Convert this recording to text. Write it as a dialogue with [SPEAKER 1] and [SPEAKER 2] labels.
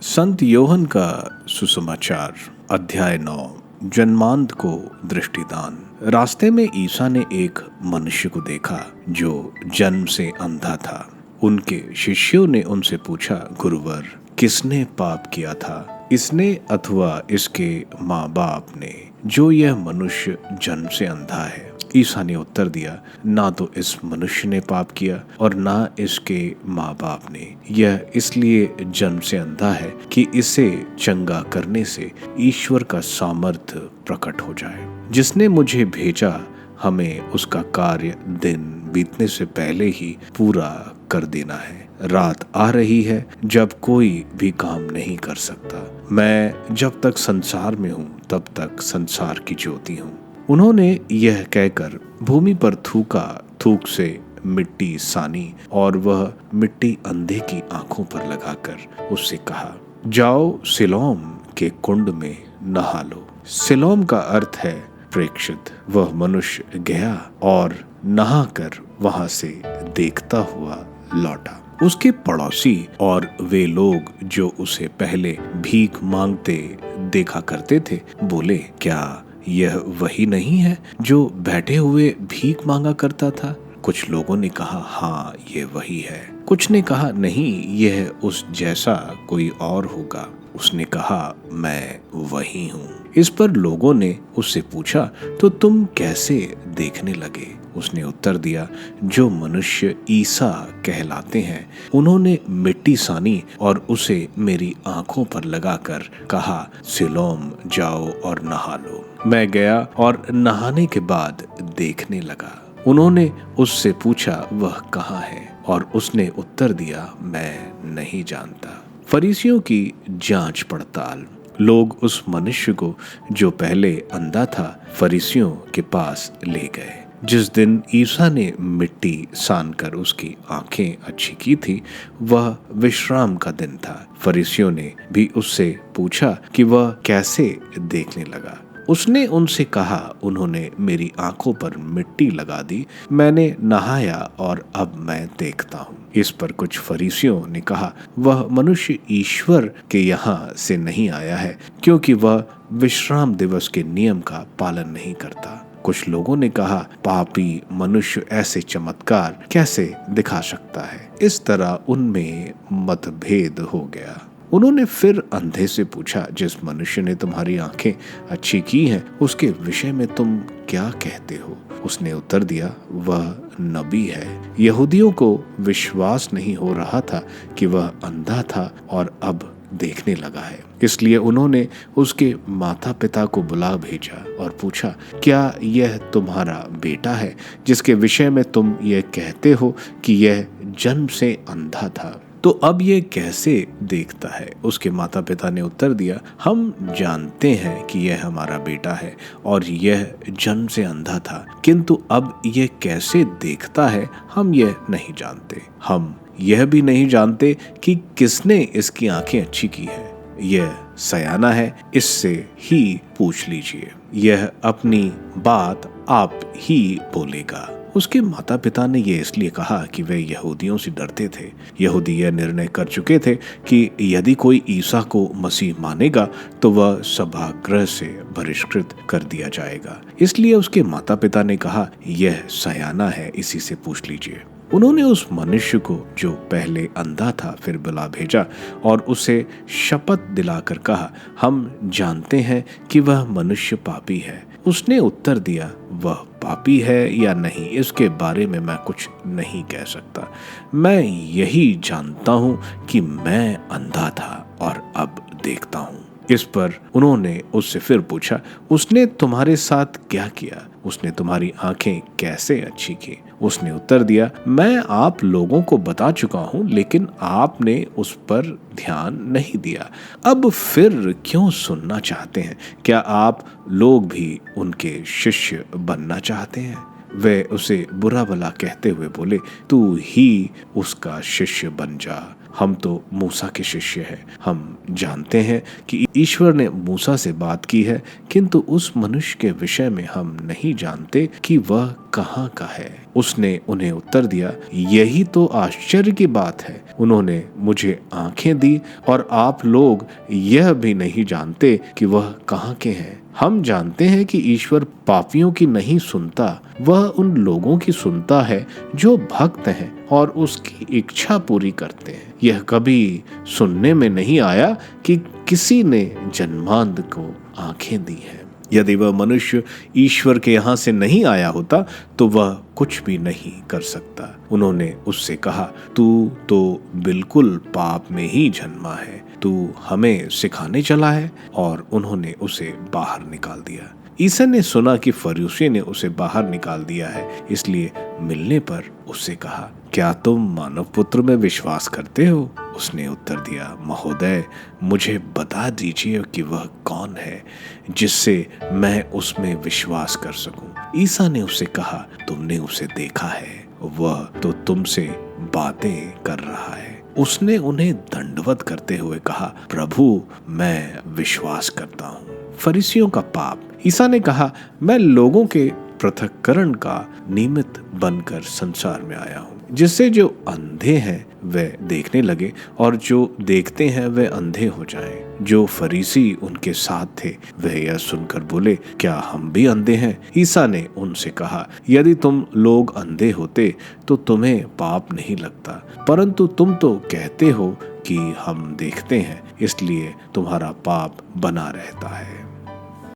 [SPEAKER 1] संत योहन का सुसमाचार, अध्याय 9, जन्मांध को दृष्टिदान। रास्ते में ईसा ने एक मनुष्य को देखा जो जन्म से अंधा था। उनके शिष्यों ने उनसे पूछा, गुरुवर, किसने पाप किया था, इसने अथवा इसके माँ बाप ने, जो यह मनुष्य जन्म से अंधा है? ईसा ने उत्तर दिया, ना तो इस मनुष्य ने पाप किया और ना इसके माँ बाप ने। यह इसलिए जन्म से अंधा है कि इसे चंगा करने से ईश्वर का सामर्थ्य प्रकट हो जाए। जिसने मुझे भेजा, हमें उसका कार्य दिन बीतने से पहले ही पूरा कर देना है। रात आ रही है जब कोई भी काम नहीं कर सकता। मैं जब तक संसार में हूँ तब तक संसार की ज्योति हूँ। उन्होंने यह कहकर भूमि पर थूका, थूक से मिट्टी सानी और वह मिट्टी अंधे की आंखों पर लगाकर उससे कहा, जाओ सिलोम के कुंड में नहा लो। सिलोम का अर्थ है प्रेक्षित। वह मनुष्य गया और नहाकर वहां से देखता हुआ लौटा। उसके पड़ोसी और वे लोग जो उसे पहले भीख मांगते देखा करते थे बोले, क्या यह वही नहीं है जो बैठे हुए भीख मांगा करता था? कुछ लोगों ने कहा, हाँ, ये वही है। कुछ ने कहा, नहीं, यह उस जैसा कोई और होगा। उसने कहा, मैं वही हूँ। इस पर लोगों ने उससे पूछा, तो तुम कैसे देखने लगे? उसने उत्तर दिया, जो मनुष्य ईसा कहलाते हैं, उन्होंने मिट्टी सानी और उसे मेरी आंखों पर लगाकर कहा, सिलोम जाओ और नहा लो। मैं गया और नहाने के बाद देखने लगा। उन्होंने उससे पूछा, वह कहाँ है? और उसने उत्तर दिया, मैं नहीं जानता। फरीसियों की जांच पड़ताल। लोग उस मनुष्य को जो पहले अंधा था फरीसियों के पास ले गए। जिस दिन ईसा ने मिट्टी सानकर उसकी आंखें अच्छी की थी, वह विश्राम का दिन था। फरीसियों ने भी उससे पूछा कि वह कैसे देखने लगा। उसने उनसे कहा, उन्होंने मेरी आंखों पर मिट्टी लगा दी, मैंने नहाया और अब मैं देखता हूँ। इस पर कुछ फरीसियों ने कहा, वह मनुष्य ईश्वर के यहाँ से नहीं आया है, क्योंकि वह विश्राम दिवस के नियम का पालन नहीं करता। कुछ लोगों ने कहा, पापी मनुष्य ऐसे चमत्कार कैसे दिखा सकता है? इस तरह उनमें मतभेद हो गया। उन्होंने फिर अंधे से पूछा, जिस मनुष्य ने तुम्हारी आंखें अच्छी की हैं, उसके विषय में तुम क्या कहते हो? उसने उत्तर दिया, वह नबी है। यहूदियों को विश्वास नहीं हो रहा था कि वह अंधा था और अब देखने लगा है। इसलिए उन्होंने उसके माता पिता को बुला भेजा और पूछा, क्या यह तुम्हारा बेटा है जिसके विषय में तुम यह कहते हो कि यह जन्म से अंधा था? तो अब ये कैसे देखता है? उसके माता पिता ने उत्तर दिया, हम जानते हैं कि यह हमारा बेटा है और यह जन्म से अंधा था, किंतु अब यह कैसे देखता है हम यह नहीं जानते। हम यह भी नहीं जानते कि किसने इसकी आंखें अच्छी की है। यह सयाना है, इससे ही पूछ लीजिए, यह अपनी बात आप ही बोलेगा। उसके माता पिता ने यह इसलिए कहा कि वे यहूदियों से डरते थे। यहूदी यह निर्णय कर चुके थे कि यदि कोई ईसा को मसीह मानेगा तो वह सभागृह से बहिष्कृत कर दिया जाएगा। इसलिए उसके माता पिता ने कहा, यह सयाना है, इसी से पूछ लीजिए। उन्होंने उस मनुष्य को जो पहले अंधा था फिर बुला भेजा और उसे शपथ दिलाकर कहा, हम जानते हैं कि वह मनुष्य पापी है। उसने उत्तर दिया, वह पापी है या नहीं इसके बारे में मैं कुछ नहीं कह सकता। मैं यही जानता हूँ कि मैं अंधा था और अब देखता हूँ। इस पर उन्होंने उससे फिर पूछा, उसने तुम्हारे साथ क्या किया? उसने तुम्हारी आंखें कैसे अच्छी की? उसने उत्तर दिया, मैं आप लोगों को बता चुका हूँ, लेकिन आपने उस पर ध्यान नहीं दिया। अब फिर क्यों सुनना चाहते हैं? क्या आप लोग भी उनके शिष्य बनना चाहते हैं? वे उसे बुरा भला कहते हुए बोले, तू ही उसका शिष्य बन जा। हम तो मूसा के शिष्य हैं। हम जानते हैं कि ईश्वर ने मूसा से बात की है, किंतु उस मनुष्य के विषय में हम नहीं जानते कि वह कहाँ का है। उसने उन्हें उत्तर दिया, यही तो आश्चर्य की बात है। उन्होंने मुझे आंखें दी और आप लोग यह भी नहीं जानते कि वह कहाँ के हैं। हम जानते हैं कि ईश्वर पापियों की नहीं सुनता, वह उन लोगों की सुनता है जो भक्त हैं और उसकी इच्छा पूरी करते हैं। यह कभी सुनने में नहीं आया कि किसी ने जन्मांध को आंखें दी हैं। यदि वह मनुष्य ईश्वर के यहाँ से नहीं आया होता तो वह कुछ भी नहीं कर सकता। उन्होंने उससे कहा, तू तो बिल्कुल पाप में ही जन्मा है, तू हमें सिखाने चला है। और उन्होंने उसे बाहर निकाल दिया। ईसा ने सुना कि फरीसी ने उसे बाहर निकाल दिया है, इसलिए मिलने पर उससे कहा, क्या तुम मानव पुत्र में विश्वास करते हो? उसने उत्तर दिया, महोदय, मुझे बता दीजिए कि वह कौन है जिससे मैं उसमें विश्वास कर सकूं। ईसा ने उससे कहा, तुमने उसे देखा है, वह तो तुमसे बातें कर रहा है। उसने उन्हें दंडवत करते हुए कहा, प्रभु, मैं विश्वास करता हूँ। फरीसियों का पाप। ईसा ने कहा, मैं लोगों के पृथक्करण का निमित्त बनकर संसार में आया हूँ, जिससे जो अंधे हैं वे देखने लगे और जो देखते हैं वे अंधे हो जाएं। जो फरीसी उनके साथ थे वह यह सुनकर बोले, क्या हम भी अंधे हैं? ईसा ने उनसे कहा, यदि तुम लोग अंधे होते तो तुम्हें पाप नहीं लगता, परंतु तुम तो कहते हो कि हम देखते हैं, इसलिए तुम्हारा पाप बना रहता है।